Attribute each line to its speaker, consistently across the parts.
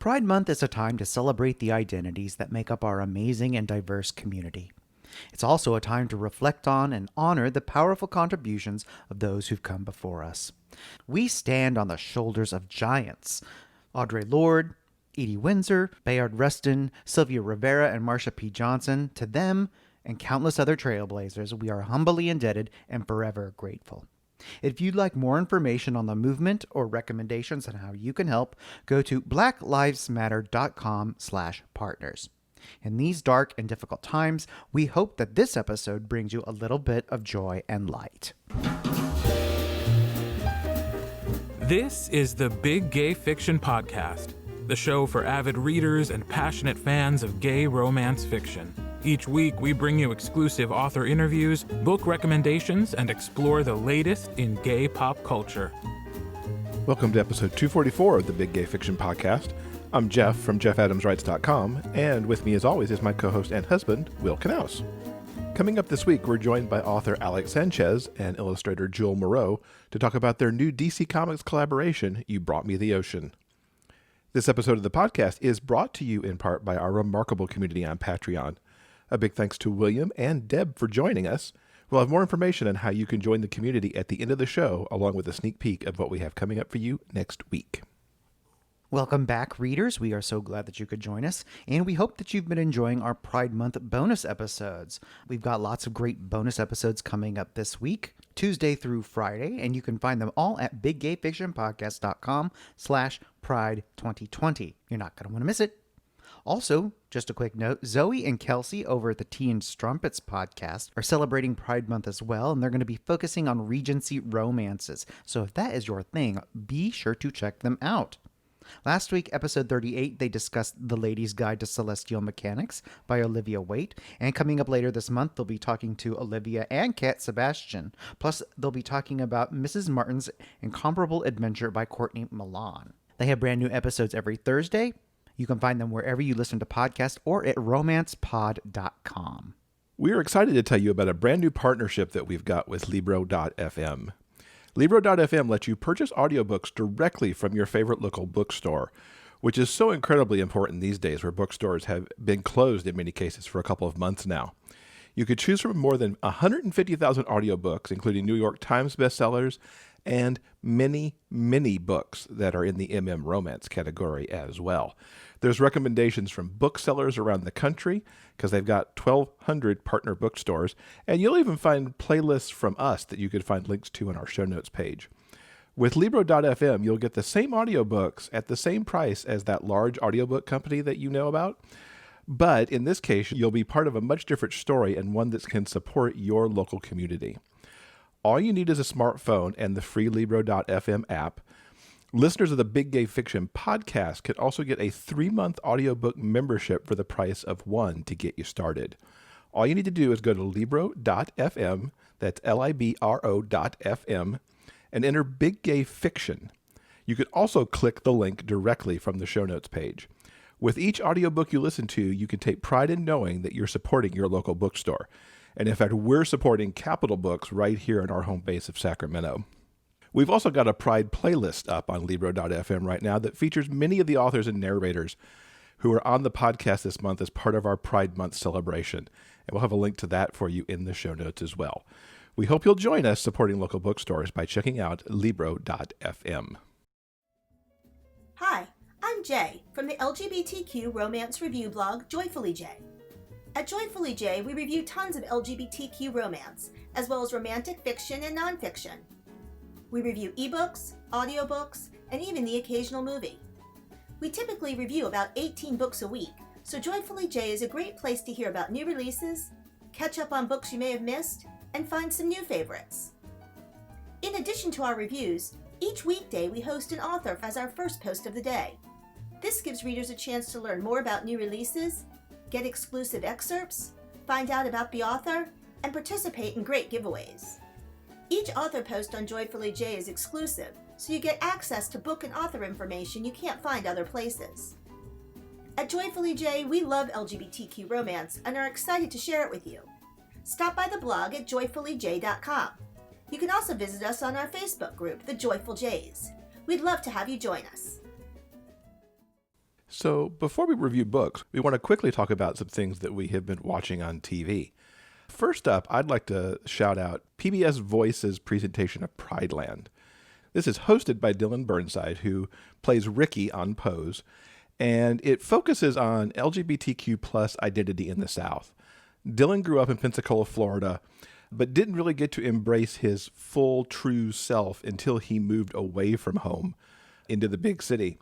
Speaker 1: Pride Month is a time to celebrate the identities that make up our amazing and diverse community. It's also a time to reflect on and honor the powerful contributions of those who've come before us. We stand on the shoulders of giants. Audre Lorde, Edie Windsor, Bayard Rustin, Sylvia Rivera, and Marsha P. Johnson. To them and countless other trailblazers, we are humbly indebted and forever grateful. If you'd like more information on the movement or recommendations on how you can help, go to blacklivesmatter.com/partners. In these dark and difficult times, we hope that this episode brings you a little bit of joy and light.
Speaker 2: This is the Big Gay Fiction Podcast, the show for avid readers and passionate fans of gay romance fiction. Each week, we bring you exclusive author interviews, book recommendations, and explore the latest in gay pop culture.
Speaker 3: Welcome to episode 244 of the Big Gay Fiction Podcast. I'm Jeff from JeffAdamsWrites.com, and with me as always is my co-host and husband, Will Knaus. Coming up this week, we're joined by author Alex Sanchez and illustrator Jul Maroh to talk about their new DC Comics collaboration, You Brought Me the Ocean. This episode of the podcast is brought to you in part by our remarkable community on Patreon. A big thanks to William and Deb for joining us. We'll have more information on how you can join the community at the end of the show, along with a sneak peek of what we have coming up for you next week.
Speaker 1: Welcome back, readers. We are so glad that you could join us, and we hope that you've been enjoying our Pride Month bonus episodes. We've got lots of great bonus episodes coming up this week, Tuesday through Friday, and you can find them all at biggayfictionpodcast.com/Pride2020. You're not going to want to miss it. Also, just a quick note, Zoe and Kelsey over at the Tea and Strumpets podcast are celebrating Pride Month as well, and they're going to be focusing on Regency romances. So if that is your thing, be sure to check them out. Last week, episode 38, they discussed The Lady's Guide to Celestial Mechanics by Olivia Waite, and coming up later this month, they'll be talking to Olivia and Kat Sebastian. Plus, they'll be talking about Mrs. Martin's Incomparable Adventure by Courtney Milan. They have brand new episodes every Thursday. You can find them wherever you listen to podcasts or at romancepod.com.
Speaker 3: We are excited to tell you about a brand new partnership that we've got with Libro.fm. Libro.fm lets you purchase audiobooks directly from your favorite local bookstore, which is so incredibly important these days where bookstores have been closed in many cases for a couple of months now. You could choose from more than 150,000 audiobooks, including New York Times bestsellers and many, many books that are in the MM romance category as well. There's recommendations from booksellers around the country because they've got 1,200 partner bookstores, and you'll even find playlists from us that you could find links to on our show notes page. With Libro.fm, you'll get the same audiobooks at the same price as that large audiobook company that you know about, but in this case, you'll be part of a much different story and one that can support your local community. All you need is a smartphone and the free Libro.fm app. Listeners of the Big Gay Fiction Podcast can also get a 3-month audiobook membership for the price of one to get you started. All you need to do is go to Libro.fm, that's Libro.fm, and enter Big Gay Fiction. You can also click the link directly from the show notes page. With each audiobook you listen to, you can take pride in knowing that you're supporting your local bookstore. And in fact, we're supporting Capital Books right here in our home base of Sacramento. We've also got a Pride playlist up on Libro.fm right now that features many of the authors and narrators who are on the podcast this month as part of our Pride Month celebration. And we'll have a link to that for you in the show notes as well. We hope you'll join us supporting local bookstores by checking out Libro.fm.
Speaker 4: Hi, I'm Jay from the LGBTQ romance review blog Joyfully Jay. At Joyfully Jay, we review tons of LGBTQ romance, as well as romantic fiction and nonfiction. We review ebooks, audiobooks, and even the occasional movie. We typically review about 18 books a week, so Joyfully Jay is a great place to hear about new releases, catch up on books you may have missed, and find some new favorites. In addition to our reviews, each weekday we host an author as our first post of the day. This gives readers a chance to learn more about new releases, get exclusive excerpts, find out about the author, and participate in great giveaways. Each author post on Joyfully Jay is exclusive, so you get access to book and author information you can't find other places. At Joyfully Jay, we love LGBTQ romance and are excited to share it with you. Stop by the blog at joyfullyj.com. You can also visit us on our Facebook group, The Joyful Jays. We'd love to have you join us.
Speaker 3: So before we review books, we want to quickly talk about some things that we have been watching on TV. First up, I'd like to shout out PBS Voices' presentation of Prideland. This is hosted by Dylan Burnside, who plays Ricky on Pose, and it focuses on LGBTQ plus identity in the South. Dylan grew up in Pensacola, Florida, but didn't really get to embrace his full, true self until he moved away from home into the big city.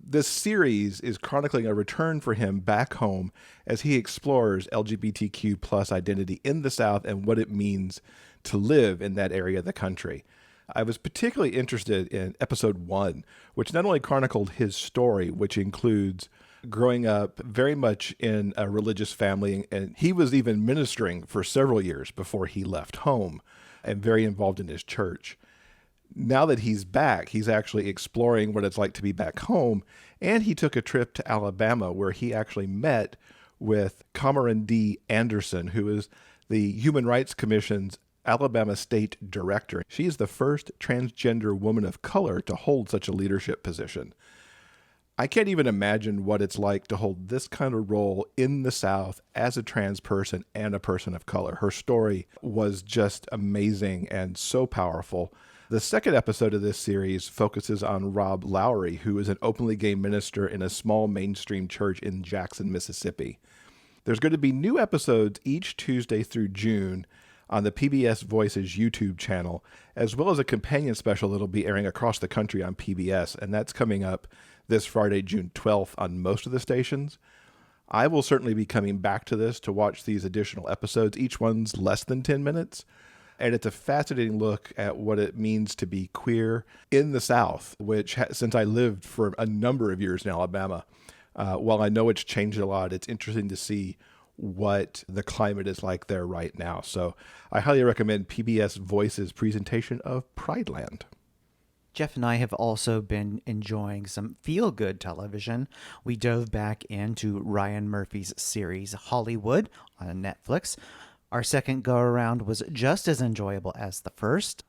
Speaker 3: This series is chronicling a return for him back home as he explores LGBTQ plus identity in the South and what it means to live in that area of the country. I was particularly interested in episode 1, which not only chronicled his story, which includes growing up very much in a religious family, and he was even ministering for several years before he left home and very involved in his church. Now that he's back, he's actually exploring what it's like to be back home, and he took a trip to Alabama where he actually met with Cameron D. Anderson, who is the Human Rights Commission's Alabama State Director. She is the first transgender woman of color to hold such a leadership position. I can't even imagine what it's like to hold this kind of role in the South as a trans person and a person of color. Her story was just amazing and so powerful. The second episode of this series focuses on Rob Lowry, who is an openly gay minister in a small mainstream church in Jackson, Mississippi. There's going to be new episodes each Tuesday through June on the PBS Voices YouTube channel, as well as a companion special that'll be airing across the country on PBS, and that's coming up this Friday, June 12th on most of the stations. I will certainly be coming back to this to watch these additional episodes. Each one's less than 10 minutes. And it's a fascinating look at what it means to be queer in the South, which since I lived for a number of years in Alabama, while I know it's changed a lot, it's interesting to see what the climate is like there right now. So I highly recommend PBS Voices' presentation of Prideland.
Speaker 1: Jeff and I have also been enjoying some feel-good television. We dove back into Ryan Murphy's series Hollywood on Netflix. Our second go-around was just as enjoyable as the first.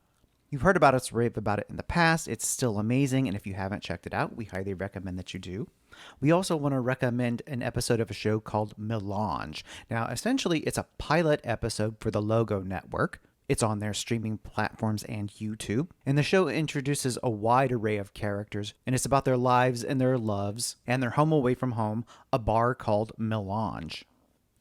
Speaker 1: You've heard about us rave about it in the past. It's still amazing, and if you haven't checked it out, we highly recommend that you do. We also want to recommend an episode of a show called Mélange. Now, essentially, it's a pilot episode for the Logo Network. It's on their streaming platforms and YouTube. And the show introduces a wide array of characters, and it's about their lives and their loves and their home away from home, a bar called Mélange.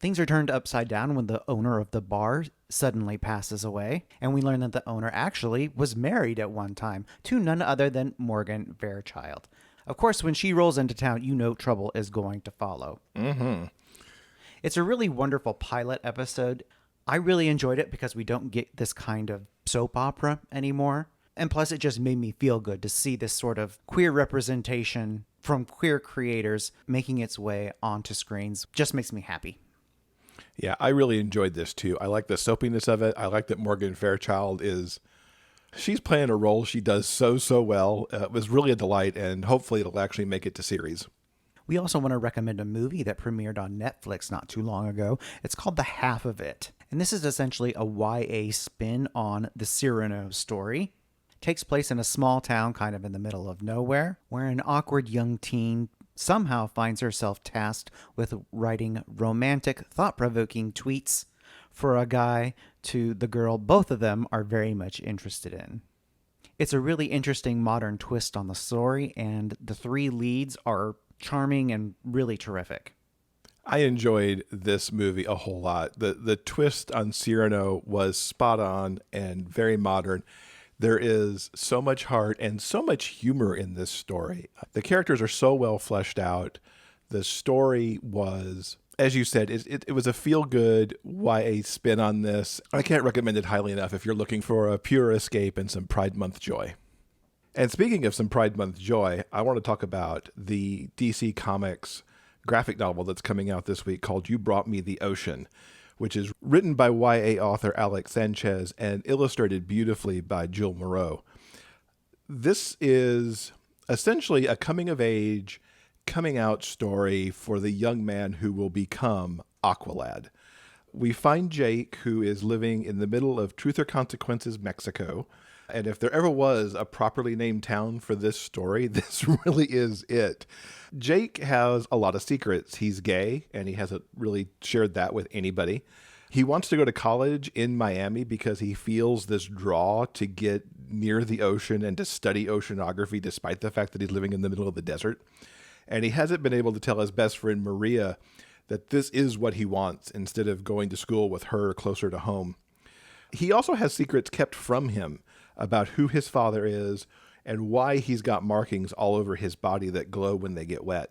Speaker 1: Things are turned upside down when the owner of the bar suddenly passes away, and we learn that the owner actually was married at one time to none other than Morgan Fairchild. Of course, when she rolls into town, you know trouble is going to follow. Mm-hmm. It's a really wonderful pilot episode. I really enjoyed it because we don't get this kind of soap opera anymore. And plus, it just made me feel good to see this sort of queer representation from queer creators making its way onto screens. Just makes me happy.
Speaker 3: Yeah, I really enjoyed this too. I like the soapiness of it. I like that Morgan Fairchild she's playing a role she does so well. It was really a delight, and hopefully it'll actually make it to series.
Speaker 1: We also want to recommend a movie that premiered on Netflix not too long ago. It's called The Half of It. And this is essentially a YA spin on the Cyrano story. It takes place in a small town kind of in the middle of nowhere, where an awkward young teen somehow finds herself tasked with writing romantic, thought-provoking tweets for a guy to the girl both of them are very much interested in. It's a really interesting modern twist on the story, and the three leads are charming and really terrific.
Speaker 3: I enjoyed this movie a whole lot. The twist on Cyrano was spot on and very modern. There is so much heart and so much humor in this story. The characters are so well fleshed out. The story was, as you said, it was a feel-good YA spin on this. I can't recommend it highly enough if you're looking for a pure escape and some Pride Month joy. And speaking of some Pride Month joy, I want to talk about the DC Comics graphic novel that's coming out this week called You Brought Me the Ocean, which is written by YA author Alex Sanchez and illustrated beautifully by Jul Maroh. This is essentially a coming-of-age, coming-out story for the young man who will become Aqualad. We find Jake, who is living in the middle of Truth or Consequences, Mexico, And if there ever was a properly named town for this story, this really is it. Jake has a lot of secrets. He's gay, and he hasn't really shared that with anybody. He wants to go to college in Miami because he feels this draw to get near the ocean and to study oceanography, despite the fact that he's living in the middle of the desert. And he hasn't been able to tell his best friend, Maria, that this is what he wants instead of going to school with her closer to home. He also has secrets kept from him about who his father is and why he's got markings all over his body that glow when they get wet.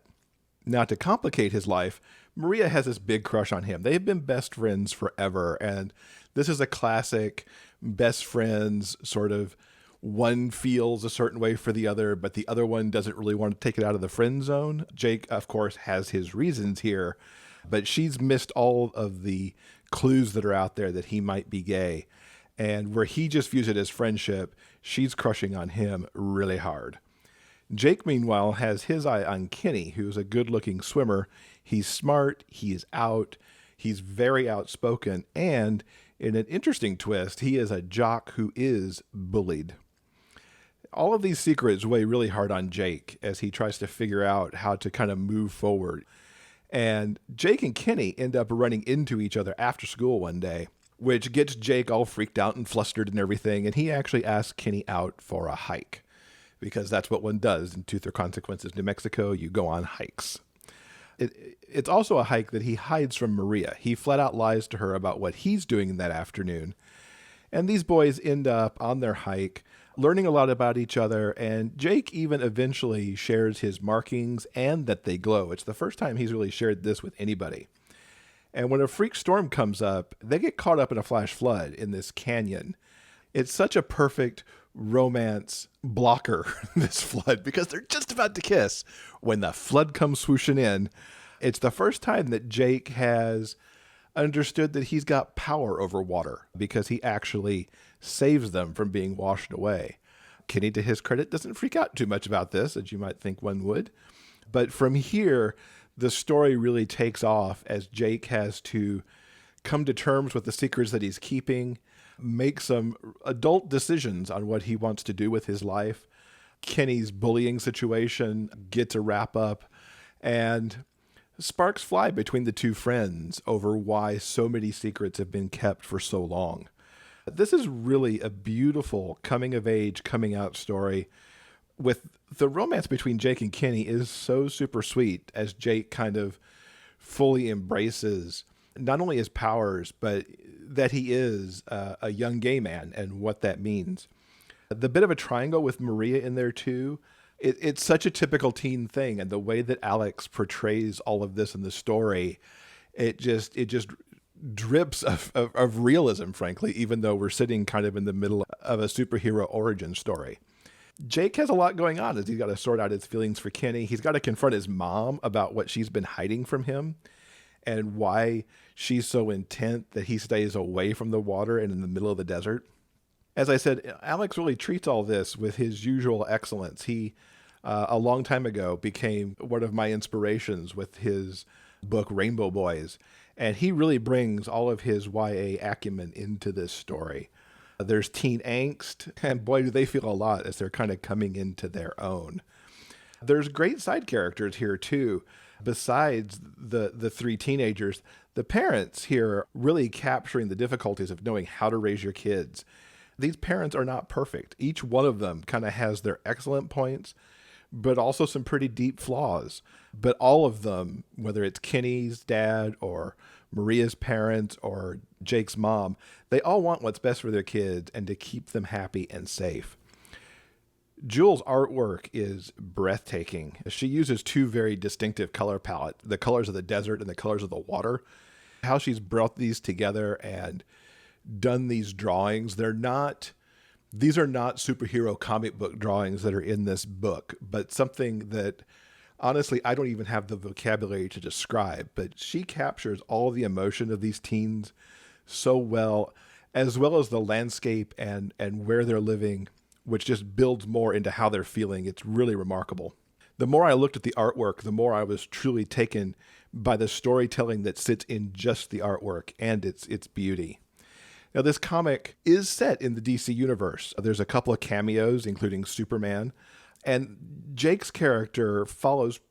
Speaker 3: Now, to complicate his life, Maria has this big crush on him. They've been best friends forever, and this is a classic best friends sort of one feels a certain way for the other, but the other one doesn't really want to take it out of the friend zone. Jake, of course, has his reasons here, but she's missed all of the clues that are out there that he might be gay. And where he just views it as friendship, she's crushing on him really hard. Jake, meanwhile, has his eye on Kenny, who's a good-looking swimmer. He's smart, he's out, he's very outspoken, and in an interesting twist, he is a jock who is bullied. All of these secrets weigh really hard on Jake as he tries to figure out how to kind of move forward. And Jake and Kenny end up running into each other after school one day, which gets Jake all freaked out and flustered and everything, and he actually asks Kenny out for a hike. Because that's what one does in Truth or Consequences, New Mexico. You go on hikes. It's also a hike that he hides from Maria. He flat out lies to her about what he's doing that afternoon. And these boys end up on their hike, learning a lot about each other. And Jake even eventually shares his markings and that they glow. It's the first time he's really shared this with anybody. And when a freak storm comes up, they get caught up in a flash flood in this canyon. It's such a perfect romance blocker, this flood, because they're just about to kiss when the flood comes swooshing in. It's the first time that Jake has understood that he's got power over water because he actually saves them from being washed away. Kenny, to his credit, doesn't freak out too much about this, as you might think one would. But from here, the story really takes off as Jake has to come to terms with the secrets that he's keeping, make some adult decisions on what he wants to do with his life. Kenny's bullying situation gets a wrap up, and sparks fly between the two friends over why so many secrets have been kept for so long. This is really a beautiful coming of age, coming out story. With the romance between Jake and Kenny is so super sweet as Jake kind of fully embraces not only his powers, but that he is a young gay man and what that means. The bit of a triangle with Maria in there too, it's such a typical teen thing. And the way that Alex portrays all of this in the story, it just drips of realism, frankly, even though we're sitting kind of in the middle of a superhero origin story. Jake has a lot going on as he's got to sort out his feelings for Kenny. He's got to confront his mom about what she's been hiding from him and why she's so intent that he stays away from the water and in the middle of the desert. As I said, Alex really treats all this with his usual excellence. He, a long time ago, became one of my inspirations with his book Rainbow Boys, and he really brings all of his YA acumen into this story. There's teen angst, and boy, do they feel a lot as they're kind of coming into their own. There's great side characters here, too. Besides the three teenagers, the parents here really capturing the difficulties of knowing how to raise your kids. These parents are not perfect. Each one of them kind of has their excellent points, but also some pretty deep flaws. But all of them, whether it's Kenny's dad or Maria's parents or Jake's mom, they all want what's best for their kids and to keep them happy and safe. Jul's artwork is breathtaking. She uses two very distinctive color palettes, the colors of the desert and the colors of the water. How she's brought these together and done these drawings. These are not superhero comic book drawings that are in this book, but something that honestly, I don't even have the vocabulary to describe, but she captures all the emotion of these teens so well as the landscape and where they're living, which just builds more into how they're feeling. It's really remarkable. The more I looked at the artwork, the more I was truly taken by the storytelling that sits in just the artwork and its beauty. Now, this comic is set in the DC universe. There's a couple of cameos, including Superman, and Jake's character follows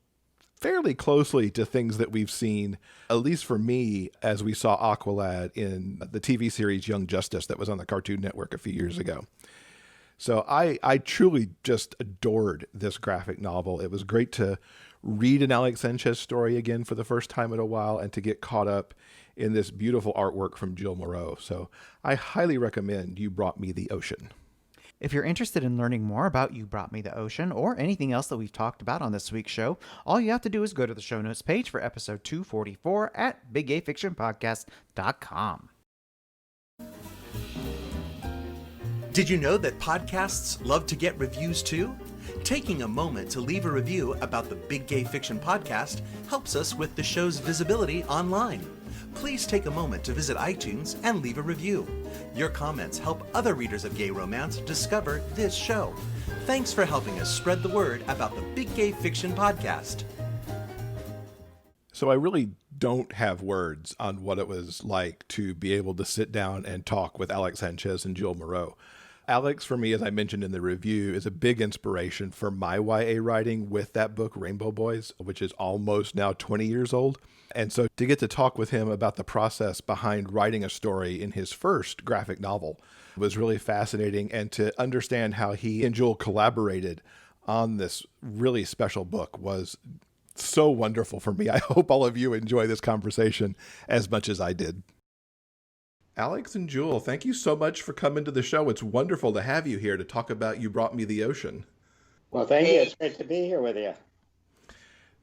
Speaker 3: fairly closely to things that we've seen, at least for me, as we saw Aqualad in the TV series Young Justice that was on the Cartoon Network a few years ago. So I truly just adored this graphic novel. It was great to read an Alex Sanchez story again for the first time in a while and to get caught up in this beautiful artwork from Jul Maroh. So I highly recommend You Brought Me the Ocean.
Speaker 1: If you're interested in learning more about You Brought Me the Ocean or anything else that we've talked about on this week's show, all you have to do is go to the show notes page for episode 244 at biggayfictionpodcast.com.
Speaker 5: Did you know that podcasts love to get reviews too? Taking a moment to leave a review about the Big Gay Fiction Podcast helps us with the show's visibility online. Please take a moment to visit iTunes and leave a review. Your comments help other readers of gay romance discover this show. Thanks for helping us spread the word about the Big Gay Fiction Podcast.
Speaker 3: So I really don't have words on what it was like to be able to sit down and talk with Alex Sanchez and Jul Maroh. Alex, for me, as I mentioned in the review, is a big inspiration for my YA writing with that book, Rainbow Boys, which is almost now 20 years old. And so to get to talk with him about the process behind writing a story in his first graphic novel was really fascinating. And to understand how he and Jul collaborated on this really special book was so wonderful for me. I hope all of you enjoy this conversation as much as I did. Alex and Jul, thank you so much for coming to the show. It's wonderful to have you here to talk about You Brought Me the Ocean.
Speaker 6: Well, thank you. It's great to be here with you.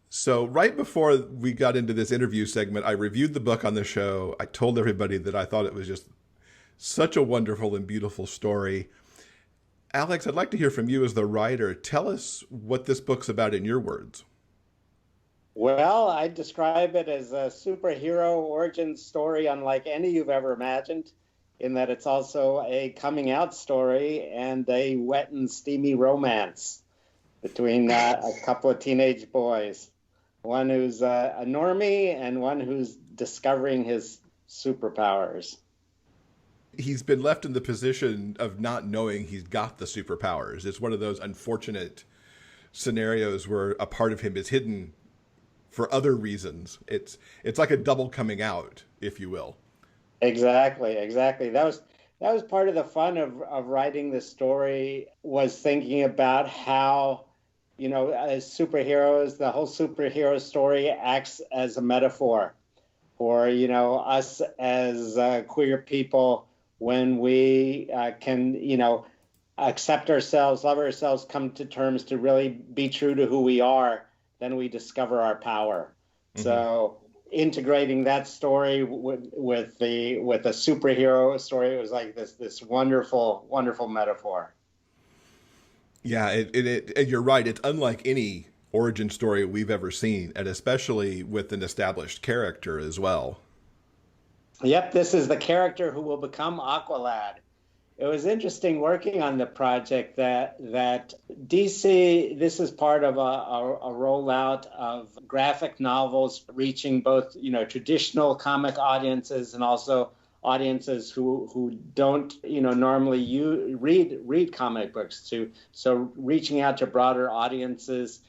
Speaker 3: So right before we got into this interview segment, I reviewed the book on the show. I told everybody that I thought it was just such a wonderful and beautiful story. Alex, I'd like to hear from you as the writer. Tell us what this book's about in your words.
Speaker 6: Well, I describe it as a superhero origin story unlike any you've ever imagined, in that it's also a coming out story and a wet and steamy romance between a couple of teenage boys. One who's a normie and one who's discovering his superpowers.
Speaker 3: He's been left in the position of not knowing he's got the superpowers. It's one of those unfortunate scenarios where a part of him is hidden for other reasons. It's like a double coming out, if you will.
Speaker 6: Exactly. That was part of the fun of writing this story, was thinking about how, you know, as superheroes, the whole superhero story acts as a metaphor for, you know, us as queer people when we can, you know, accept ourselves, love ourselves, come to terms to really be true to who we are, then we discover our power. Mm-hmm. So integrating that story with a superhero story, it was like this wonderful metaphor.
Speaker 3: Yeah, you're right. It's unlike any origin story we've ever seen, and especially with an established character as well.
Speaker 6: Yep, this is the character who will become Aqualad. It was interesting working on the project that DC, this is part of a rollout of graphic novels reaching both, you know, traditional comic audiences and also audiences who don't, you know, normally read comic books too. So reaching out to broader audiences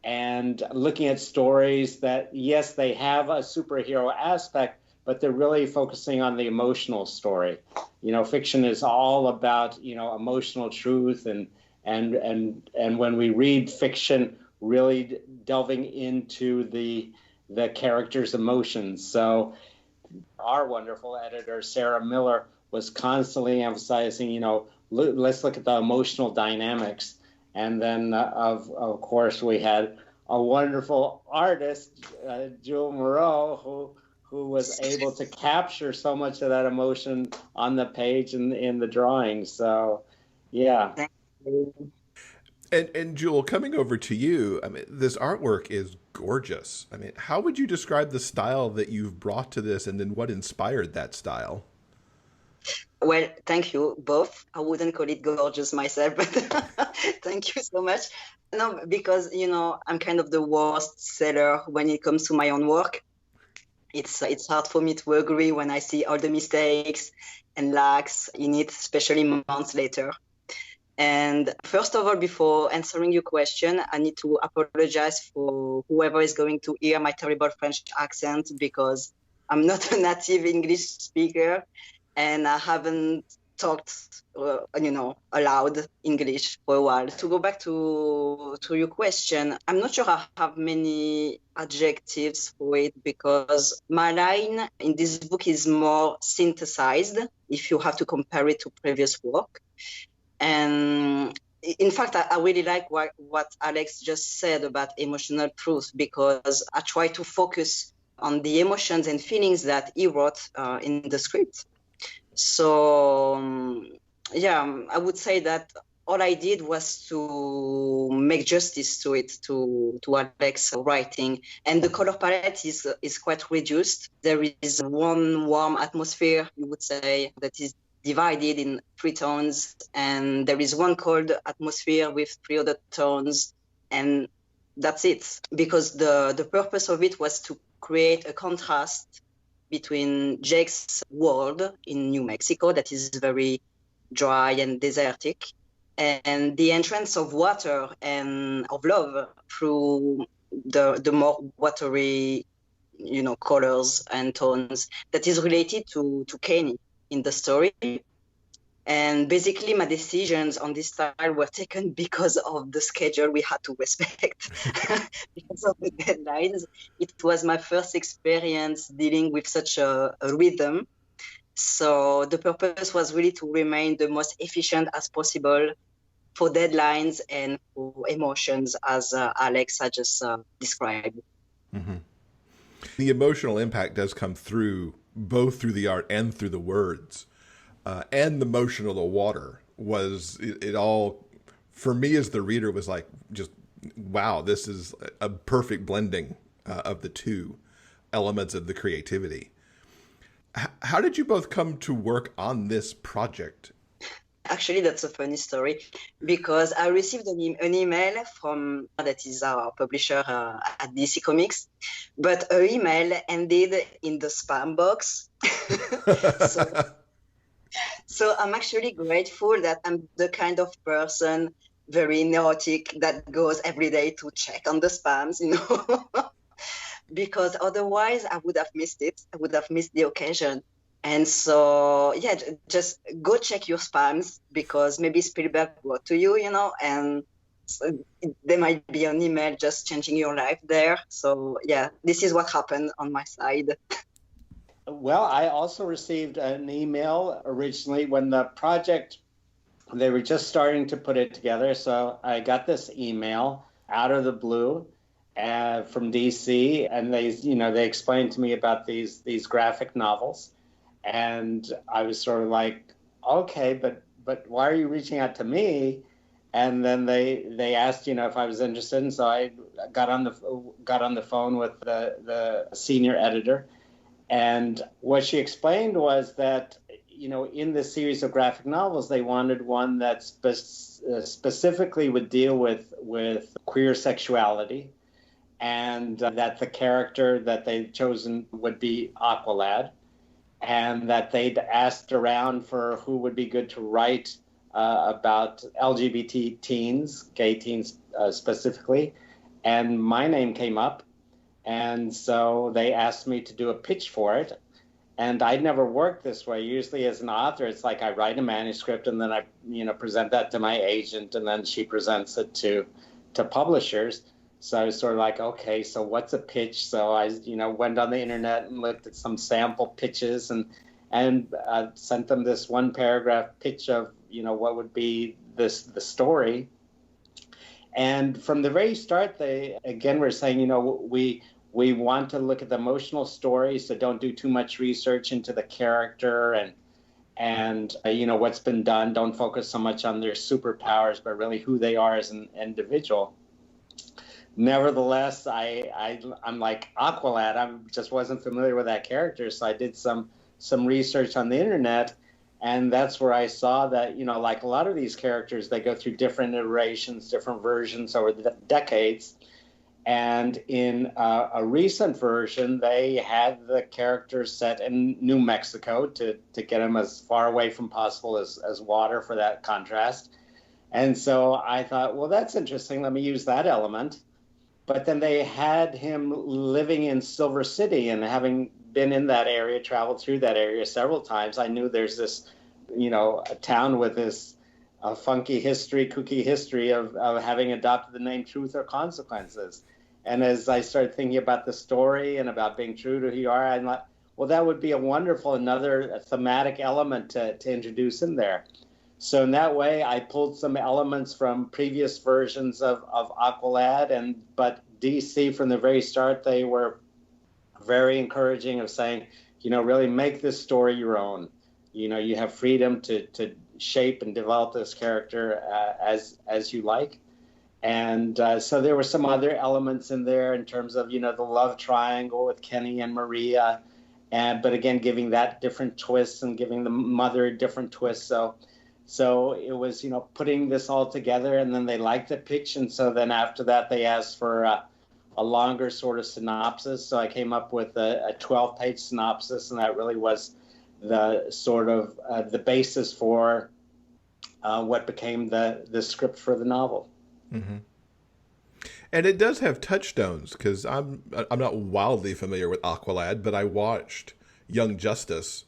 Speaker 6: and looking at stories that, yes, they have a superhero aspect, but they're really focusing on the emotional story. You know, fiction is all about, you know, emotional truth and when we read fiction, really delving into the character's emotions. So our wonderful editor, Sarah Miller, was constantly emphasizing, you know, let's look at the emotional dynamics. And then, of course, we had a wonderful artist, Jul Maroh, who was able to capture so much of that emotion on the page and in the drawing. So, yeah.
Speaker 3: And Jul, coming over to you, I mean, this artwork is gorgeous. I mean, how would you describe the style that you've brought to this, and then what inspired that style?
Speaker 7: Well, thank you both. I wouldn't call it gorgeous myself, but thank you so much. No, because, you know, I'm kind of the worst seller when it comes to my own work. It's hard for me to agree when I see all the mistakes and lags in it, especially months later. And first of all, before answering your question, I need to apologize for whoever is going to hear my terrible French accent, because I'm not a native English speaker and I haven't talked, aloud English for a while. To go back to your question, I'm not sure I have many adjectives for it, because my line in this book is more synthesized if you have to compare it to previous work. And in fact, I really like what Alex just said about emotional truth, because I try to focus on the emotions and feelings that he wrote in the script. So, I would say that all I did was to make justice to it, to Alex's writing. And the color palette is quite reduced. There is one warm atmosphere, you would say, that is divided in 3 tones, and there is one cold atmosphere with 3 other tones, and that's it. Because the purpose of it was to create a contrast between Jake's world in New Mexico, that is very dry and desertic, and the entrance of water and of love through the more watery, colors and tones that is related to Kenny in the story. And basically my decisions on this style were taken because of the schedule we had to respect, because of the deadlines. It was my first experience dealing with such a rhythm. So the purpose was really to remain the most efficient as possible for deadlines and for emotions, as Alex had just described.
Speaker 3: Mm-hmm. The emotional impact does come through, both through the art and through the words. And the motion of the water was, it all, for me as the reader, was like, just, wow, this is a perfect blending of the two elements of the creativity. How did you both come to work on this project?
Speaker 7: Actually, that's a funny story, because I received an email from, that is our publisher at DC Comics, but her email ended in the spam box. So I'm actually grateful that I'm the kind of person, very neurotic, that goes every day to check on the spams, because otherwise I would have missed it. I would have missed the occasion. And so, just go check your spams, because maybe Spielberg wrote to you, and so there might be an email just changing your life there. So, this is what happened on my side.
Speaker 6: Well, I also received an email originally when the project, they were just starting to put it together. So I got this email out of the blue from DC, and they explained to me about these graphic novels. And I was sort of like, okay, but why are you reaching out to me? And then they asked, if I was interested. And so I got on the phone with the senior editor. And what she explained was that, in this series of graphic novels, they wanted one that specifically would deal with queer sexuality, and that the character that they'd chosen would be Aqualad, and that they'd asked around for who would be good to write about LGBT teens, gay teens specifically, and my name came up. And so they asked me to do a pitch for it. And I'd never worked this way. Usually as an author, it's like I write a manuscript and then I, present that to my agent, and then she presents it to publishers. So I was sort of like, okay, so what's a pitch? So I, went on the internet and looked at some sample pitches and sent them this 1-paragraph pitch of, what would be the story. And from the very start, they, again, were saying, we want to look at the emotional story, so don't do too much research into the character and what's been done. Don't focus so much on their superpowers, but really who they are as an individual. Nevertheless, I'm like Aqualad. I just wasn't familiar with that character, so I did some research on the internet. And that's where I saw that, like a lot of these characters, they go through different iterations, different versions over the decades. And in a recent version, they had the characters set in New Mexico to get them as far away from possible as water for that contrast. And so I thought, well, that's interesting. Let me use that element. But then they had him living in Silver City, and having been in that area, traveled through that area several times, I knew there's this, a town with this funky history, kooky history of having adopted the name Truth or Consequences. And as I started thinking about the story and about being true to who you are, I thought, well, that would be another thematic element to introduce in there. So in that way, I pulled some elements from previous versions of Aqualad, but DC from the very start, they were very encouraging of saying, really make this story your own. You have freedom to shape and develop this character as you like. And so there were some other elements in there in terms of, the love triangle with Kenny and Maria, but again, giving that different twist and giving the mother a different twist. So it was, putting this all together, and then they liked the pitch. And so then after that, they asked for a longer sort of synopsis. So I came up with a 12-page synopsis, and that really was the sort of the basis for what became the script for the novel.
Speaker 3: Mm-hmm. And it does have touchstones, because I'm not wildly familiar with Aqualad, but I watched Young Justice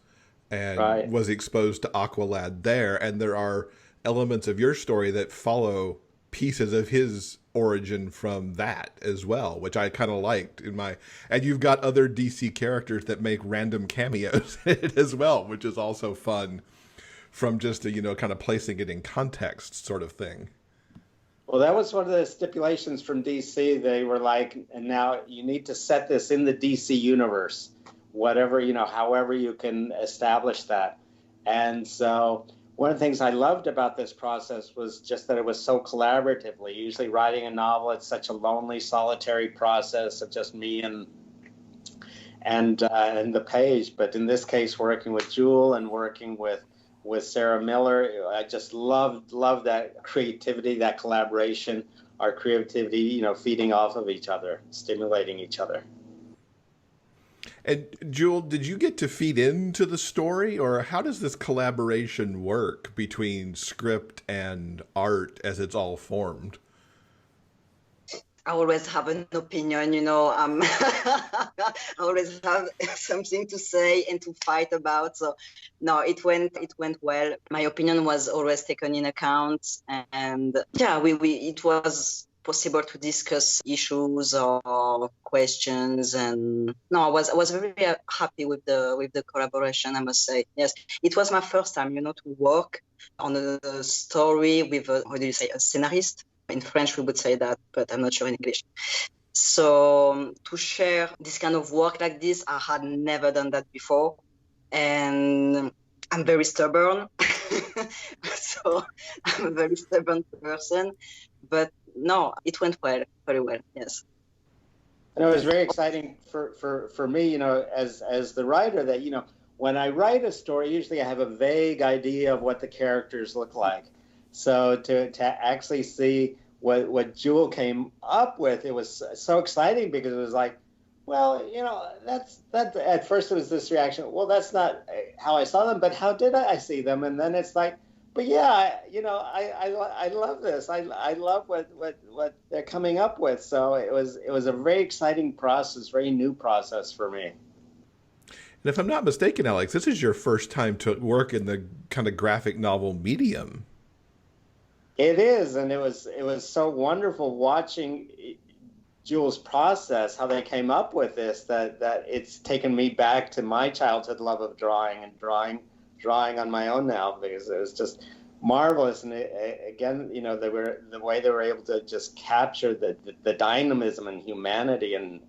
Speaker 3: and was exposed to Aqualad there, and there are elements of your story that follow pieces of his origin from that as well, which I kind of liked and you've got other DC characters that make random cameos in it as well, which is also fun from just a, kind of placing it in context sort of thing.
Speaker 6: Well, that was one of the stipulations from DC. They were like, and now you need to set this in the DC universe, whatever, however you can establish that. And so one of the things I loved about this process was just that it was so collaboratively. Usually writing a novel, it's such a lonely, solitary process of just me and the page. But in this case, working with Jul and working with Sarah Miller, I just loved that creativity, that collaboration, our creativity, feeding off of each other, stimulating each other.
Speaker 3: And Jul, did you get to feed into the story, or how does this collaboration work between script and art as it's all formed?
Speaker 7: I always have an opinion, I always have something to say and to fight about. So no, it went well. My opinion was always taken in account, and it was possible to discuss issues or questions. And no, I was very happy with the collaboration, I must say. Yes, it was my first time, to work on a story with a scenarist. In French, we would say that, but I'm not sure in English. So to share this kind of work like this, I had never done that before. And I'm very stubborn. So I'm a very stubborn person. But no, it went well, very well, yes.
Speaker 6: And it was very exciting for me, as the writer, that, when I write a story, usually I have a vague idea of what the characters look like. So to actually see what Jul came up with, it was so exciting, because it was like, well, that at first it was this reaction, well, that's not how I saw them, but how did I see them? And then it's like, but yeah, I love this. I love what they're coming up with. So it was a very exciting process, very new process for me.
Speaker 3: And if I'm not mistaken, Alex, this is your first time to work in the kind of graphic novel medium.
Speaker 6: It is, and it was so wonderful watching Jul's process, how they came up with this, that it's taken me back to my childhood love of drawing and drawing on my own now, because it was just marvelous. And again, the way they were able to just capture the dynamism and humanity and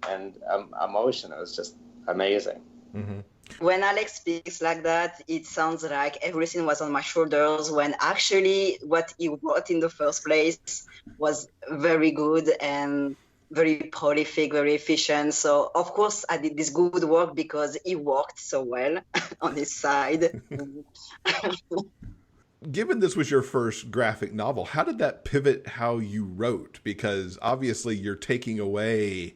Speaker 6: emotion. It was just amazing.
Speaker 3: Mm-hmm.
Speaker 7: When Alex speaks like that, it sounds like everything was on my shoulders, when actually what he wrote in the first place was very good and very prolific, very efficient. So, of course, I did this good work because he worked so well on his side.
Speaker 3: Given this was your first graphic novel, how did that pivot how you wrote? Because obviously you're taking away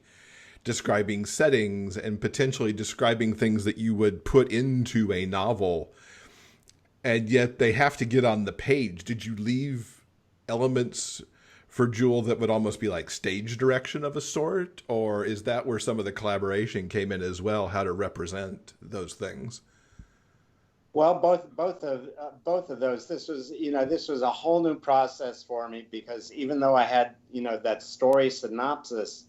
Speaker 3: describing settings and potentially describing things that you would put into a novel, and yet they have to get on the page. Did you leave elements for Jul that would almost be like stage direction of a sort? Or is that where some of the collaboration came in as well, how to represent those things?
Speaker 6: Well, both of those. This was a whole new process for me, because even though I had that story synopsis,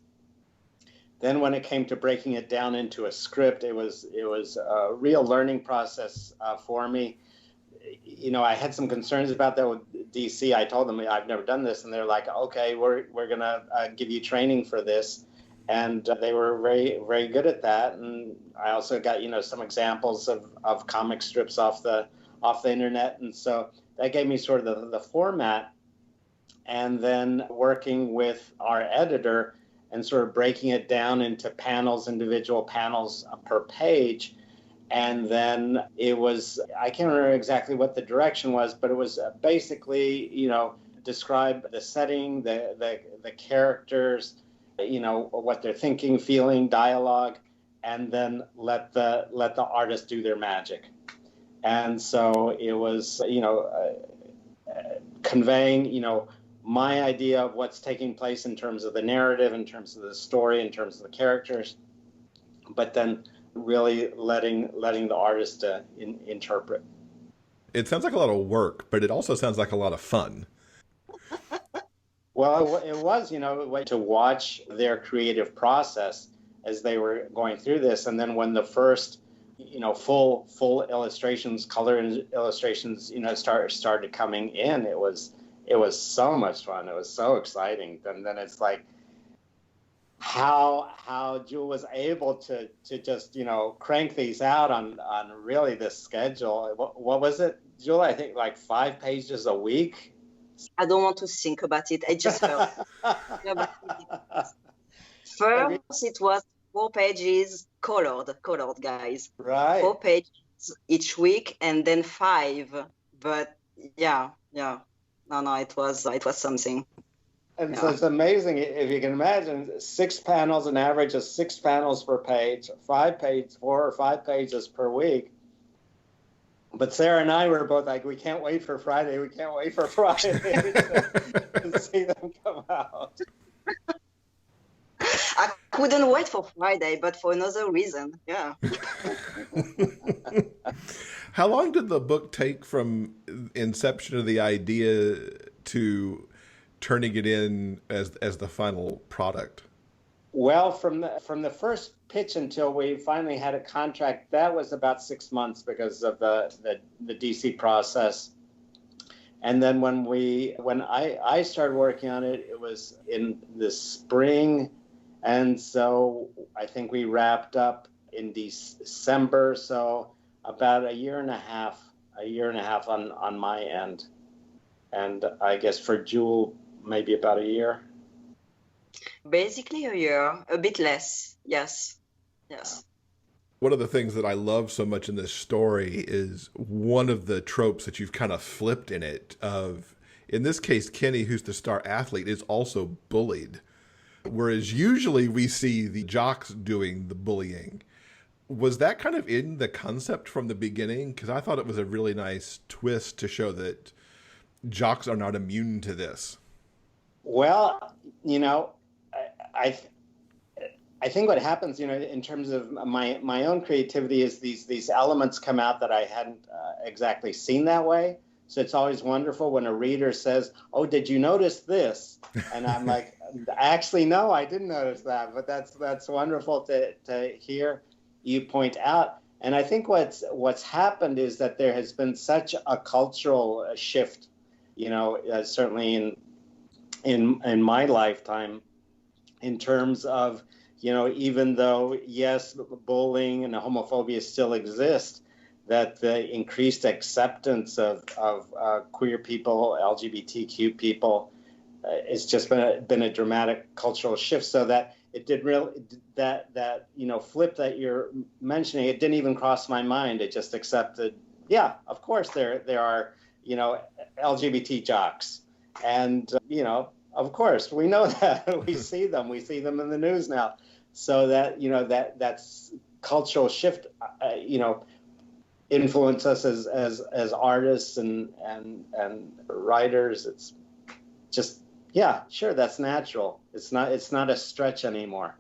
Speaker 6: then when it came to breaking it down into a script, it was a real learning process for me. I had some concerns about that with DC. I told them I've never done this, and they're like, "Okay, we're gonna give you training for this." And they were very, very good at that. And I also got, some examples of comic strips off the internet. And so that gave me sort of the format. And then working with our editor and sort of breaking it down into panels, individual panels per page. And then it was, I can't remember exactly what the direction was, but it was basically, describe the setting, the characters, what they're thinking, feeling, dialogue, and then let the artist do their magic. And so it was, conveying, my idea of what's taking place in terms of the narrative, in terms of the story, in terms of the characters, but then really letting the artist interpret.
Speaker 3: It sounds like a lot of work, but it also sounds like a lot of fun.
Speaker 6: Well, it was, to watch their creative process as they were going through this. And then when the first, full illustrations, color illustrations, started coming in, it was so much fun. It was so exciting. And then it's like how Jul was able to just, crank these out on really this schedule. What was it, Jul? I think like 5 pages a week.
Speaker 7: I don't want to think about it. I just felt. First, it was 4 pages colored, guys.
Speaker 6: Right.
Speaker 7: 4 pages each week, and then 5. But yeah. No, it was something.
Speaker 6: And so it's amazing if you can imagine 6 panels, an average of 6 panels per page, 4 or 5 pages per week. But Sarah and I were both like, we can't wait for Friday. We can't wait for Friday to see them come out.
Speaker 7: I couldn't wait for Friday, but for another reason. Yeah.
Speaker 3: How long did the book take from inception of the idea to turning it in as the final product?
Speaker 6: Well, from the first pitch until we finally had a contract, that was about 6 months because of the DC process. And then when I started working on it, it was in the spring, and so I think we wrapped up in December. So about a year and a half on my end, and I guess for Jul maybe about a year.
Speaker 7: Basically a year, a bit less. Yes.
Speaker 3: One of the things that I love so much in this story is one of the tropes that you've kind of flipped in it of, in this case, Kenny, who's the star athlete, is also bullied. Whereas usually we see the jocks doing the bullying. Was that kind of in the concept from the beginning? Because I thought it was a really nice twist to show that jocks are not immune to this.
Speaker 6: Well, I think what happens, in terms of my own creativity, is these elements come out that I hadn't exactly seen that way. So it's always wonderful when a reader says, "Oh, did you notice this?" And I'm like, "Actually, no, I didn't notice that." But that's wonderful to hear you point out. And I think what's happened is that there has been such a cultural shift, certainly in my lifetime, in terms of, even though, yes, bullying and homophobia still exist, that the increased acceptance of queer people, LGBTQ people, it's just been a dramatic cultural shift. So that it did really, that flip that you're mentioning, it didn't even cross my mind. It just accepted, yeah, of course there are LGBT jocks. And, of course, we know that. We see them in the news now. So that, that's cultural shift, influence us as artists and writers. It's just, yeah, sure, that's natural. It's not a stretch anymore.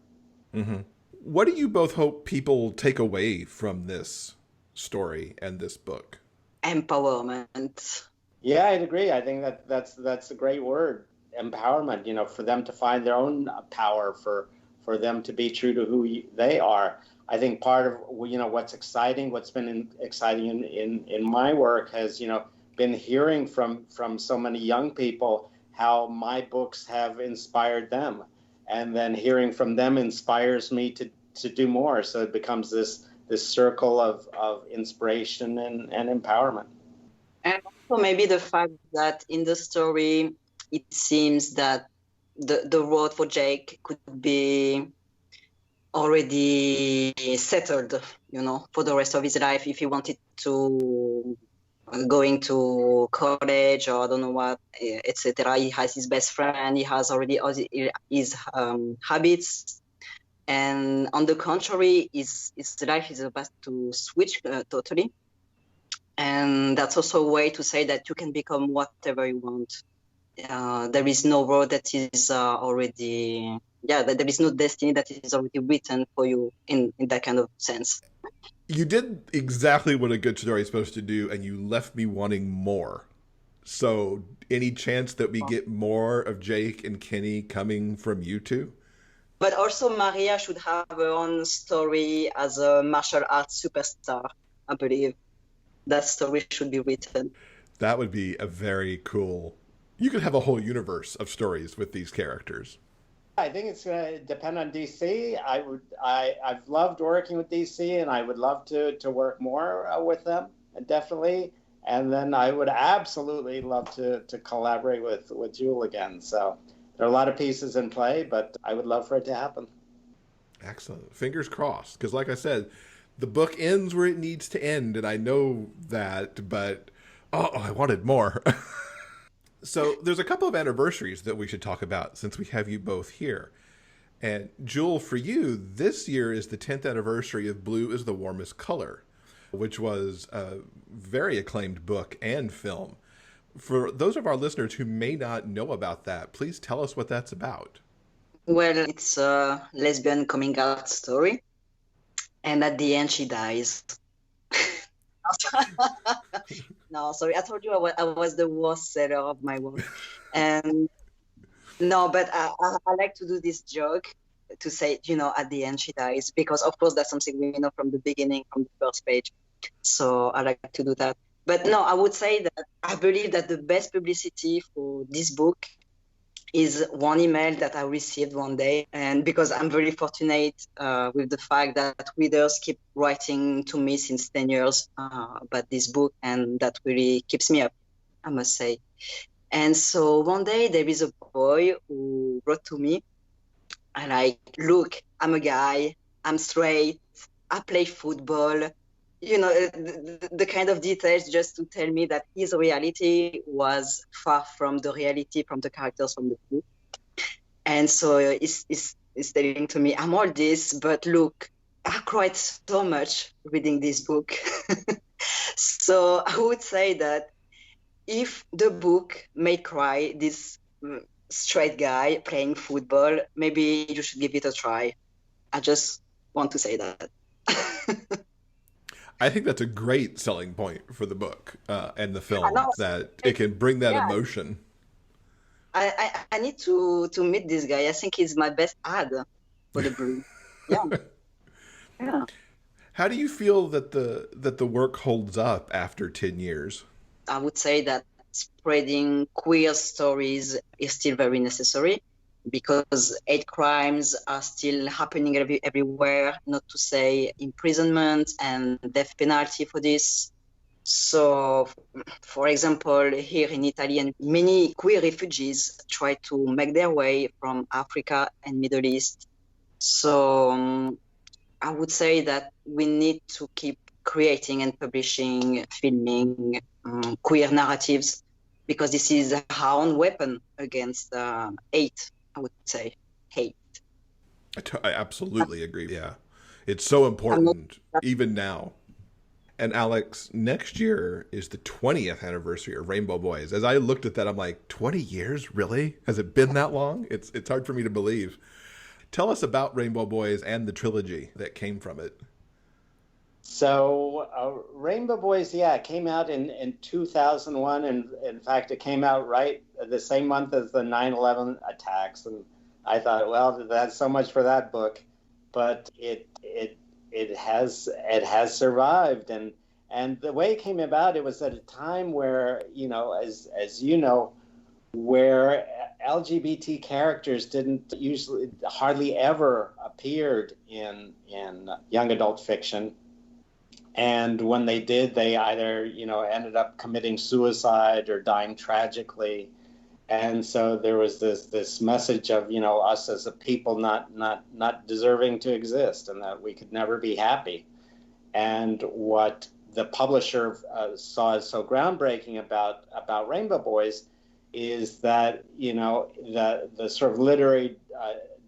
Speaker 3: Mm-hmm. What do you both hope people take away from this story and this book?
Speaker 7: Empowerment.
Speaker 6: Yeah, I'd agree. I think that's a great word, empowerment. For them to find their own power, for them to be true to who they are. I think part of what's exciting, what's been exciting in my work has been hearing from so many young people how my books have inspired them, and then hearing from them inspires me to do more. So it becomes this circle of inspiration and empowerment.
Speaker 7: And also maybe the fact that in the story, it seems that the road for Jake could be already settled, for the rest of his life if he wanted to going to college or I don't know what, etc. He has his best friend. He has already his habits. And on the contrary, his life is about to switch totally. And that's also a way to say that you can become whatever you want. There is no road that is already, there is no destiny that is already written for you in that kind of sense.
Speaker 3: You did exactly what a good story is supposed to do, and you left me wanting more. So any chance that we get more of Jake and Kenny coming from you two?
Speaker 7: But also Maria should have her own story as a martial arts superstar, I believe. That story should be written.
Speaker 3: That would be a very cool... You could have a whole universe of stories with these characters.
Speaker 6: I think it's going to depend on DC. I've loved working with DC, and I would love to work more with them, definitely. And then I would absolutely love to collaborate with Jul again. So there are a lot of pieces in play, but I would love for it to happen.
Speaker 3: Excellent. Fingers crossed. Because like I said, the book ends where it needs to end, and I know that, but I wanted more. So there's a couple of anniversaries that we should talk about since we have you both here. And Jul, for you, this year is the 10th anniversary of Blue is the Warmest Color, which was a very acclaimed book and film. For those of our listeners who may not know about that, please tell us what that's about.
Speaker 7: Well, it's a lesbian coming out story. And at the end, she dies. No, sorry. I told you I was the worst seller of my work. And no, but I like to do this joke to say, at the end she dies, because of course that's something we know from the beginning, from the first page. So I like to do that. But no, I would say that I believe that the best publicity for this book is one email that I received one day. And because I'm very fortunate with the fact that readers keep writing to me since 10 years about this book, and that really keeps me up, I must say. And so one day there is a boy who wrote to me, and look, I'm a guy, I'm straight, I play football, the kind of details just to tell me that his reality was far from the reality from the characters from the book. And so he's telling to me, I'm all this, but look, I cried so much reading this book. So I would say that if the book made cry this straight guy playing football, maybe you should give it a try. I just want to say that.
Speaker 3: I think that's a great selling point for the book and the film, that it can bring that emotion.
Speaker 7: I need to meet this guy. I think he's my best ad for the brew. Yeah.
Speaker 3: How do you feel that the work holds up after 10 years?
Speaker 7: I would say that spreading queer stories is still very necessary, because hate crimes are still happening everywhere, not to say imprisonment and death penalty for this. So, for example, here in Italy, and many queer refugees try to make their way from Africa and Middle East. So I would say that we need to keep creating and publishing, filming queer narratives, because this is our own weapon against hate, I would say. Hate.
Speaker 3: I absolutely agree. Yeah. It's so important, even now. And Alex, next year is the 20th anniversary of Rainbow Boys. As I looked at that, I'm like, 20 years? Really? Has it been that long? It's hard for me to believe. Tell us about Rainbow Boys and the trilogy that came from it.
Speaker 6: So Rainbow Boys, it came out in 2001. And in fact, it came out right the same month as the 9/11 attacks. And I thought, well, that's so much for that book. But it has survived. And the way it came about, it was at a time where, as you know, where LGBT characters hardly ever appeared in young adult fiction. And when they did, they either, ended up committing suicide or dying tragically. And so there was this message of, us as a people not deserving to exist, and that we could never be happy. And what the publisher saw as so groundbreaking about Rainbow Boys is that, the sort of literary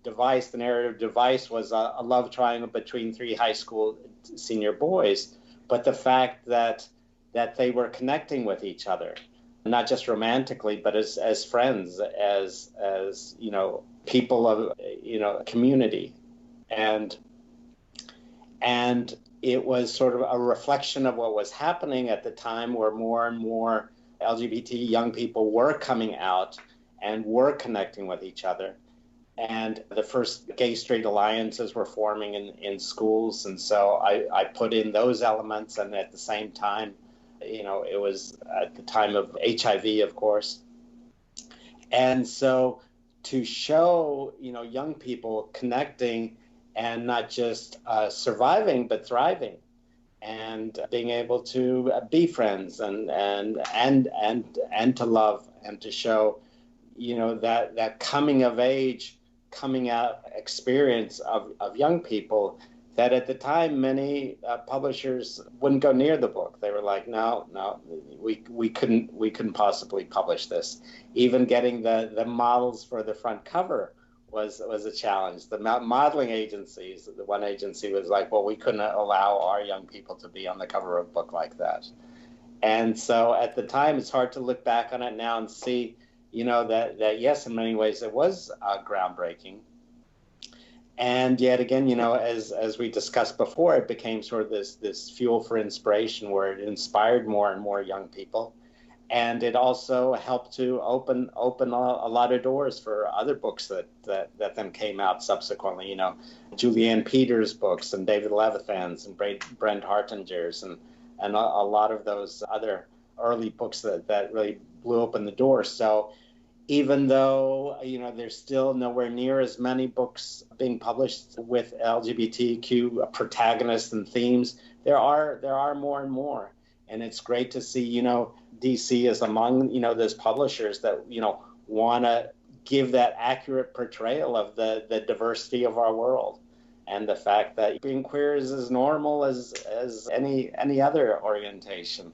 Speaker 6: device, the narrative device, was a love triangle between three high school senior boys, but the fact that they were connecting with each other, not just romantically, but as friends, as people of community, and it was sort of a reflection of what was happening at the time, where more and more LGBT young people were coming out and were connecting with each other. And the first gay-straight alliances were forming in schools. And so I put in those elements. And at the same time, it was at the time of HIV, of course. And so to show, young people connecting and not just surviving, but thriving, and being able to be friends and to love, and to show, that coming of age, coming out experience of young people, that at the time many publishers wouldn't go near the book. They were like, no, we couldn't possibly publish this. Even getting the models for the front cover was a challenge. The modeling agencies, the one agency was like, well, we couldn't allow our young people to be on the cover of a book like that. And so at the time, it's hard to look back on it now and see, that yes, in many ways it was groundbreaking. And yet again, as we discussed before, it became sort of this fuel for inspiration, where it inspired more and more young people. And it also helped to open a lot of doors for other books that then came out subsequently. Julianne Peters' books, and David Levithan's, and Brent Hartinger's, and a lot of those other early books that really blew open the door. So even though there's still nowhere near as many books being published with LGBTQ protagonists and themes, there are more and more. And it's great to see, DC is among, those publishers that, want to give that accurate portrayal of the diversity of our world, and the fact that being queer is as normal as any other orientation.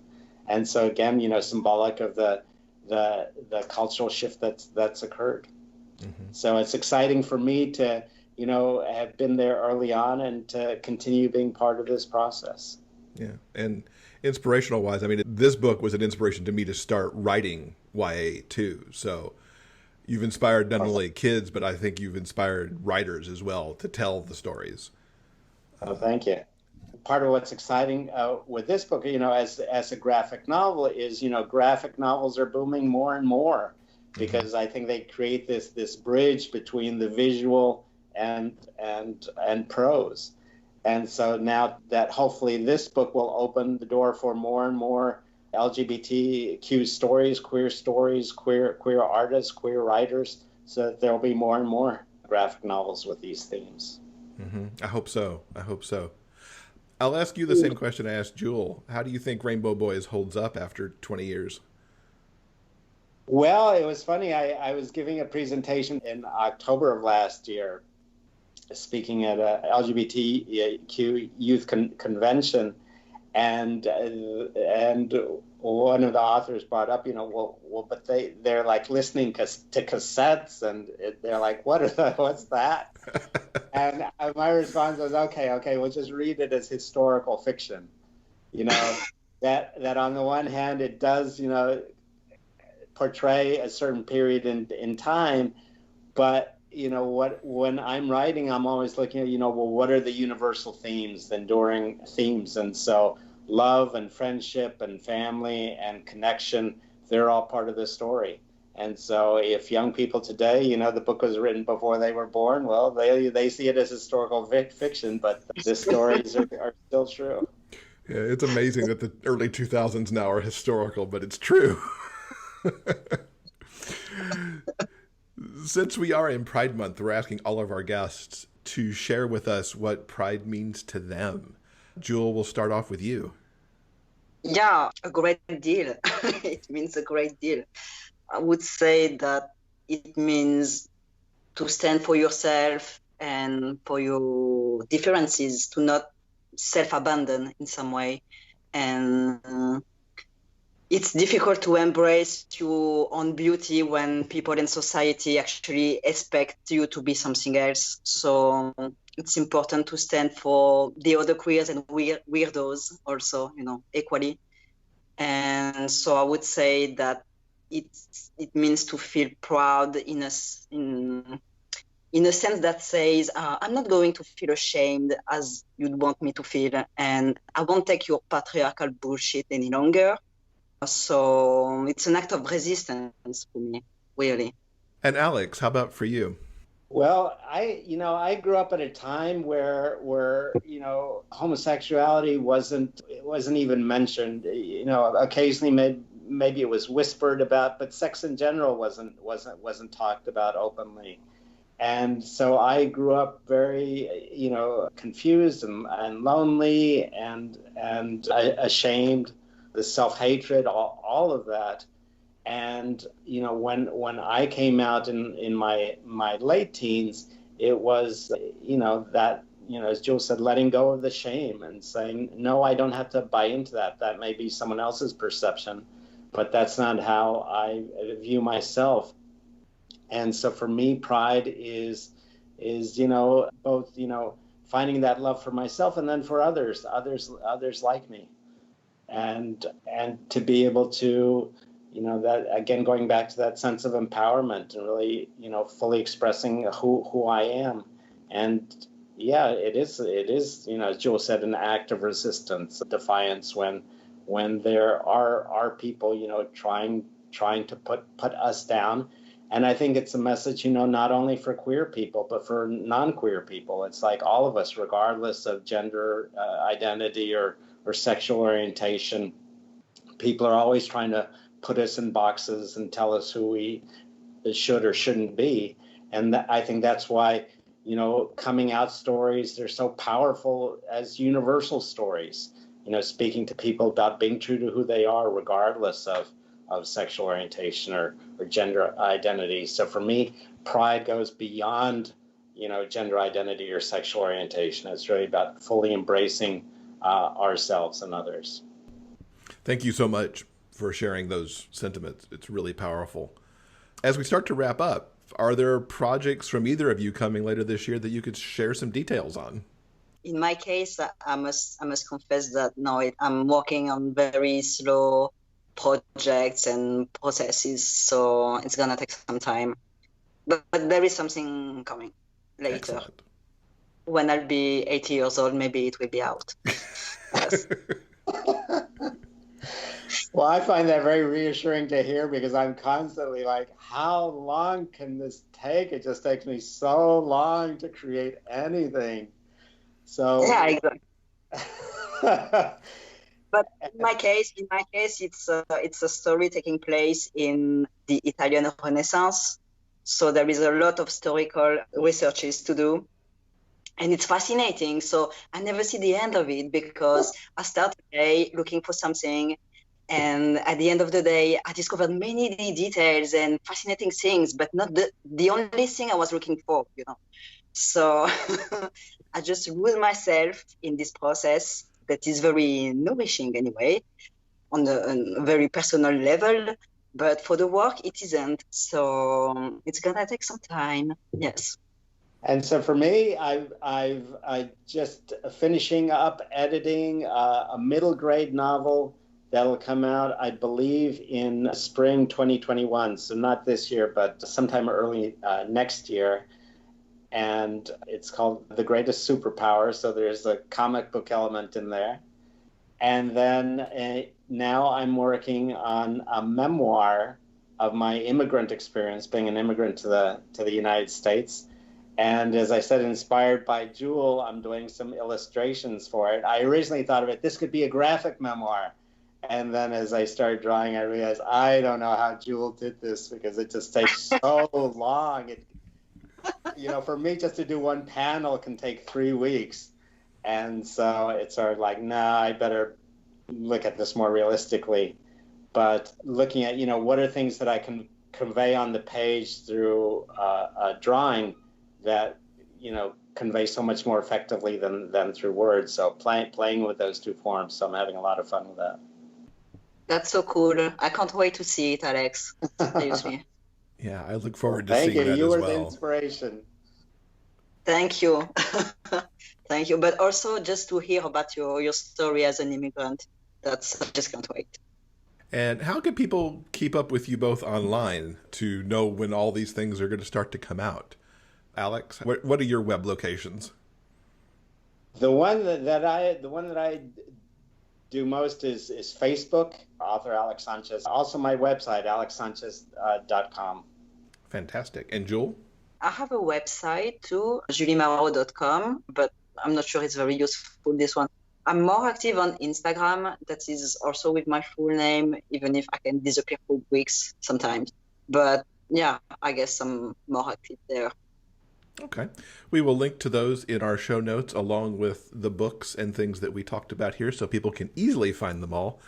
Speaker 6: And so again, symbolic of the cultural shift that's occurred. Mm-hmm. So it's exciting for me to, have been there early on, and to continue being part of this process.
Speaker 3: Yeah. And inspirational wise, I mean, this book was an inspiration to me to start writing YA too. So you've inspired not only kids, but I think you've inspired writers as well to tell the stories.
Speaker 6: Oh, thank you. Part of what's exciting with this book, as a graphic novel, is, graphic novels are booming more and more, because I think they create this bridge between the visual and prose. And so now that hopefully this book will open the door for more and more LGBTQ stories, queer artists, queer writers, so that there'll be more and more graphic novels with these themes.
Speaker 3: Mm-hmm. I hope so. I'll ask you the same question I asked Jul. How do you think Rainbow Boys holds up after 20 years?
Speaker 6: Well, it was funny. I was giving a presentation in October of last year, speaking at a LGBTQ youth convention, and one of the authors brought up, but they're like listening to cassettes, and they're like, what's that? And my response was, okay, we'll just read it as historical fiction. That on the one hand, it does, portray a certain period in time, but when I'm writing, I'm always looking at, what are the universal themes, the enduring themes? And so love and friendship and family and connection, they're all part of the story. And so if young people today, the book was written before they were born, well, they see it as historical fiction, but the stories are still true.
Speaker 3: Yeah, it's amazing that the early 2000s now are historical, but it's true. Since we are in Pride Month, we're asking all of our guests to share with us what Pride means to them. Jul, we'll start off with you.
Speaker 7: Yeah, a great deal. It means a great deal. I would say that it means to stand for yourself and for your differences, to not self-abandon in some way. And it's difficult to embrace your own beauty when people in society actually expect you to be something else. So it's important to stand for the other queers and weirdos also, equally. And so I would say that it means to feel proud in a sense that says, I'm not going to feel ashamed as you'd want me to feel, and I won't take your patriarchal bullshit any longer. So it's an act of resistance for me, really.
Speaker 3: And Alex, how about for you?
Speaker 6: Well, I grew up at a time where homosexuality wasn't even mentioned. Occasionally maybe it was whispered about, but sex in general wasn't talked about openly. And so I grew up very, confused and lonely and ashamed, the self-hatred, all of that. And, when I came out in my late teens, it was, that, as Jul said, letting go of the shame and saying, no, I don't have to buy into that. That may be someone else's perception, but that's not how I view myself. And so for me, pride is both, finding that love for myself and then for others like me. And to be able to, that again, going back to that sense of empowerment and really, fully expressing who I am. And yeah, it is, as Jul said, an act of resistance, defiance when there are people, trying to put us down. And I think it's a message, not only for queer people, but for non-queer people. It's like all of us, regardless of gender identity or sexual orientation, people are always trying to put us in boxes and tell us who we should or shouldn't be. And I think that's why, coming out stories, they're so powerful as universal stories, speaking to people about being true to who they are, regardless of sexual orientation or gender identity. So for me, pride goes beyond, gender identity or sexual orientation. It's really about fully embracing ourselves and others.
Speaker 3: Thank you so much for sharing those sentiments. It's really powerful. As we start to wrap up, are there projects from either of you coming later this year that you could share some details on?
Speaker 7: In my case, I must confess that I'm working on very slow projects and processes, so it's gonna take some time. But there is something coming later.
Speaker 3: Excellent.
Speaker 7: When I'll be 80 years old, maybe it will be out. Yes.
Speaker 6: Well, I find that very reassuring to hear, because I'm constantly like, how long can this take? It just takes me so long to create anything. So
Speaker 7: yeah, exactly. But in my case, it's a story taking place in the Italian Renaissance. So there is a lot of historical researches to do. And it's fascinating. So I never see the end of it, because I start the day looking for something. And at the end of the day, I discovered many details and fascinating things, but not the only thing I was looking for, So I just rule myself in this process that is very nourishing anyway. on a very personal level, but for the work, it isn't. So it's gonna take some time. Yes.
Speaker 6: And so for me, I just finishing up editing a middle grade novel that'll come out, I believe, in spring 2021. So not this year, but sometime early next year. And it's called The Greatest Superpower. So there's a comic book element in there. And then now I'm working on a memoir of my immigrant experience, being an immigrant to the United States. And as I said, inspired by Jul, I'm doing some illustrations for it. I originally thought of it, this could be a graphic memoir. And then as I started drawing, I realized I don't know how Jul did this because it just takes so long. For me, just to do one panel can take 3 weeks. And so it's sort of like, nah, I better look at this more realistically. But looking at, what are things that I can convey on the page through a drawing that, convey so much more effectively than through words. So playing with those two forms. So I'm having a lot of fun with that.
Speaker 7: That's so cool. I can't wait to see it, Alex. Seriously.
Speaker 3: Yeah, I look forward to
Speaker 6: Thank
Speaker 3: seeing
Speaker 6: you.
Speaker 3: that
Speaker 6: You
Speaker 3: as
Speaker 6: were
Speaker 3: well.
Speaker 6: the inspiration.
Speaker 7: Thank you. Thank you. But also just to hear about your story as an immigrant. I just can't wait.
Speaker 3: And how can people keep up with you both online to know when all these things are going to start to come out? Alex, what are your web locations?
Speaker 6: The one that I do most is Facebook, author Alex Sanchez. Also my website, alexsanchez.com.
Speaker 3: Fantastic. And Jul?
Speaker 7: I have a website too, juliemaroh.com, but I'm not sure it's very useful, this one. I'm more active on Instagram. That is also with my full name, even if I can disappear for weeks sometimes. But yeah, I guess I'm more active there.
Speaker 3: Okay. We will link to those in our show notes along with the books and things that we talked about here so people can easily find them all.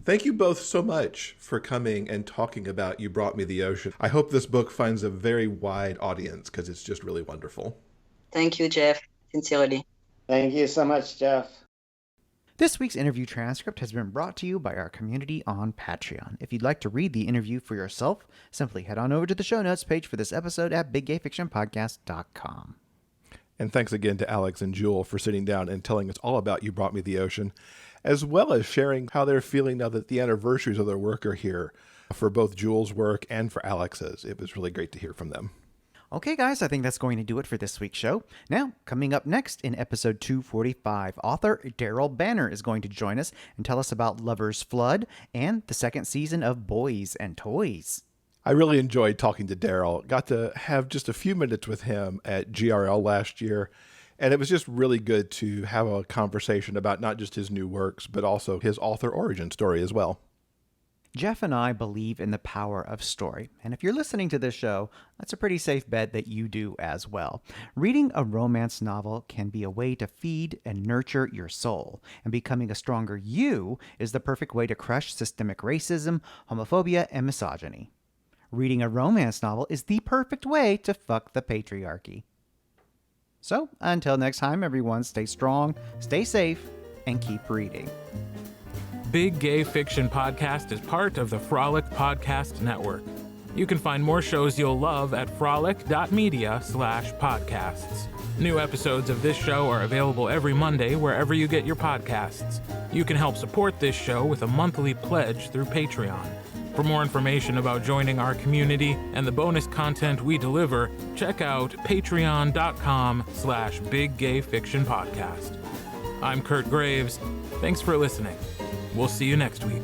Speaker 3: Thank you both so much for coming and talking about You Brought Me the Ocean. I hope this book finds a very wide audience because it's just really wonderful.
Speaker 7: Thank you, Jeff. Sincerely.
Speaker 6: Thank you so much, Jeff.
Speaker 1: This week's interview transcript has been brought to you by our community on Patreon. If you'd like to read the interview for yourself, simply head on over to the show notes page for this episode at biggayfictionpodcast.com.
Speaker 3: And thanks again to Alex and Jul for sitting down and telling us all about You Brought Me the Ocean, as well as sharing how they're feeling now that the anniversaries of their work are here for both Jul's work and for Alex's. It was really great to hear from them.
Speaker 1: Okay, guys, I think that's going to do it for this week's show. Now, coming up next in episode 245, author Daryl Banner is going to join us and tell us about Lover's Flood and the second season of Boys and Toys.
Speaker 3: I really enjoyed talking to Daryl. Got to have just a few minutes with him at GRL last year, and it was just really good to have a conversation about not just his new works, but also his author origin story as well.
Speaker 1: Jeff and I believe in the power of story, and if you're listening to this show, that's a pretty safe bet that you do as well. Reading a romance novel can be a way to feed and nurture your soul, and becoming a stronger you is the perfect way to crush systemic racism, homophobia, and misogyny. Reading a romance novel is the perfect way to fuck the patriarchy. So, until next time, everyone, stay strong, stay safe, and keep reading.
Speaker 2: Big Gay Fiction Podcast is part of the Frolic Podcast Network. You can find more shows you'll love at frolic.media/podcasts. New episodes of this show are available every Monday wherever you get your podcasts. You can help support this show with a monthly pledge through Patreon. For more information about joining our community and the bonus content we deliver, check out patreon.com/biggayfictionpodcast. I'm Kurt Graves. Thanks for listening. We'll see you next week.